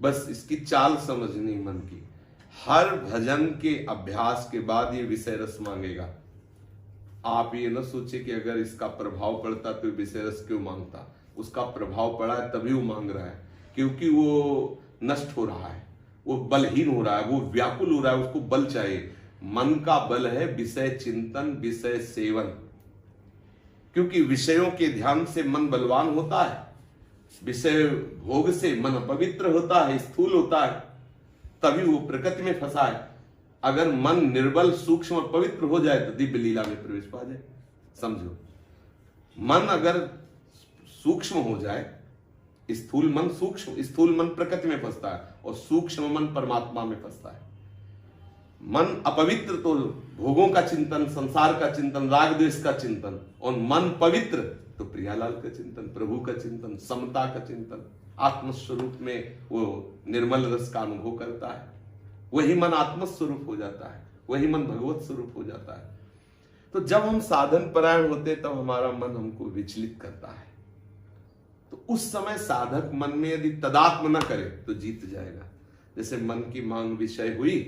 बस इसकी चाल समझनी मन की। हर भजन के अभ्यास के बाद ये विषय रस मांगेगा। आप ये न सोचे कि अगर इसका प्रभाव पड़ता तो विषय रस क्यों मांगता। उसका प्रभाव पड़ा है तभी वो मांग रहा है, क्योंकि वो नष्ट हो रहा है, वो बलहीन हो रहा है, वो व्याकुल हो रहा है, उसको बल चाहिए। मन का बल है विषय चिंतन, विषय सेवन। क्योंकि विषयों के ध्यान से मन बलवान होता है, विषय भोग से मन पवित्र होता है, स्थूल होता है, तभी वो प्रकृति में फंसा है। अगर मन निर्बल सूक्ष्म और पवित्र हो जाए तो दिव्य लीला में प्रवेश पा जाए। समझो, मन अगर सूक्ष्म हो जाए, स्थूल मन प्रकृति में फंसता है और सूक्ष्म मन परमात्मा में फंसता है। मन अपवित्र तो भोगों का चिंतन, संसार का चिंतन, राग द्वेष का चिंतन, और मन पवित्र तो प्रियालाल का चिंतन, प्रभु का चिंतन, समता का चिंतन, आत्मस्वरूप में वो निर्मल रस का अनुभव करता है। वही मन आत्मस्वरूप हो जाता है, वही मन भगवत स्वरूप हो जाता है। तो जब हम साधन परायण होते तब हमारा मन हमको विचलित करता है। तो उस समय साधक मन में यदि तदात्म न करे तो जीत जाएगा। जैसे मन की मांग विषय हुई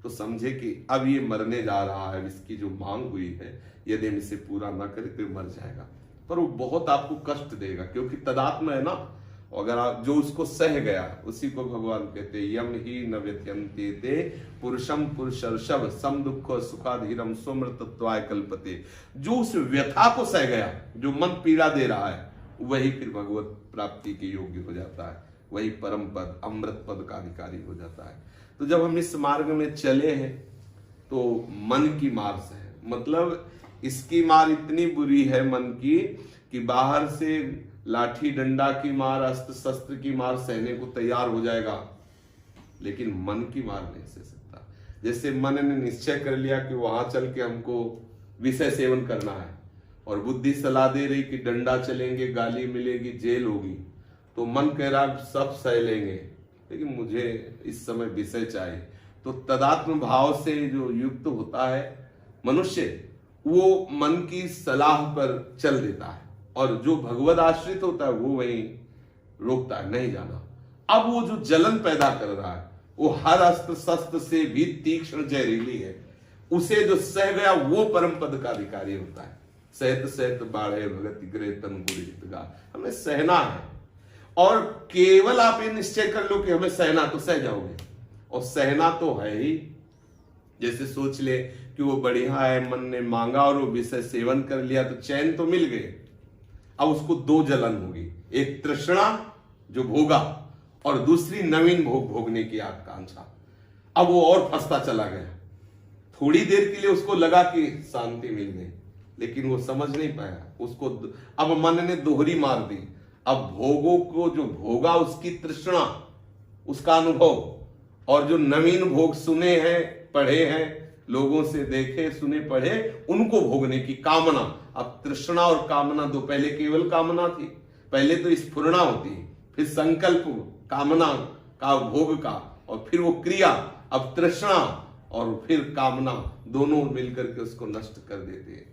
तो समझे कि अब ये मरने जा रहा है, इसकी जो मांग हुई है यदि हम इसे पूरा ना करें तो मर जाएगा। पर वो बहुत आपको कष्ट देगा, क्योंकि तदात्म है ना। अगर आप जो उसको सह गया, उसी को भगवान कहते यम ही न व्यत्यंते ते पुरुषम पुरुषर्षभ सम दुख सुखाधीरम स्वमृतत्वाय कल्पते। जो उस व्यथा को सह गया, जो मन पीड़ा दे रहा है, वही फिर भगवत प्राप्ति के योग्य हो जाता है, वही परम पद अमृत पद का अधिकारी हो जाता है। तो जब हम इस मार्ग में चले हैं तो मन की मार से है, मतलब इसकी मार इतनी बुरी है मन की कि बाहर से लाठी डंडा की मार, अस्त्र शस्त्र की मार सहने को तैयार हो जाएगा, लेकिन मन की मार नहीं सह सकता। जैसे मन ने निश्चय कर लिया कि वहां चल के हमको विषय सेवन करना है, और बुद्धि सलाह दे रही कि डंडा चलेंगे, गाली मिलेगी, जेल होगी, तो मन कह रहा सब सह लेंगे, लेकिन मुझे इस समय विषय चाहिए। तो तदात्म भाव से जो युक्त होता है मनुष्य, वो मन की सलाह पर चल देता है, और जो भगवद आश्रित होता है वो वहीं रोकता है, नहीं जाना। अब वो जो जलन पैदा कर रहा है वो हर अस्त्र शस्त्र से भी तीक्ष्ण जहरीली है, उसे जो सह गया वो परम पद का अधिकारी होता है। सहत सहत बाढ़े भगत ग्रे तन गुड़, हमें सहना है। और केवल आप ये निश्चय कर लो कि हमें सहना, तो सह जाओगे। और सहना तो है ही। जैसे सोच ले कि वो बढ़िया है, मन ने मांगा और वो विषय सेवन कर लिया तो चैन तो मिल गए। अब उसको दो जलन होगी, एक तृष्णा जो भोगा, और दूसरी नवीन भोग भोगने की आकांक्षा। अब वो और फंसता चला गया। थोड़ी देर के लिए उसको लगा कि शांति मिल गई, लेकिन वो समझ नहीं पाया उसको। अब मन ने दोहरी मार दी। अब भोगों को जो भोगा उसकी तृष्णा, उसका अनुभव, और जो नवीन भोग सुने हैं, पढ़े हैं, लोगों से देखे सुने पढ़े, उनको भोगने की कामना। अब तृष्णा और कामना दो, पहले केवल कामना थी, पहले तो स्फुरना होती, फिर संकल्प कामना का भोग का, और फिर वो क्रिया। अब तृष्णा और फिर कामना दोनों मिलकर के उसको नष्ट कर देते हैं।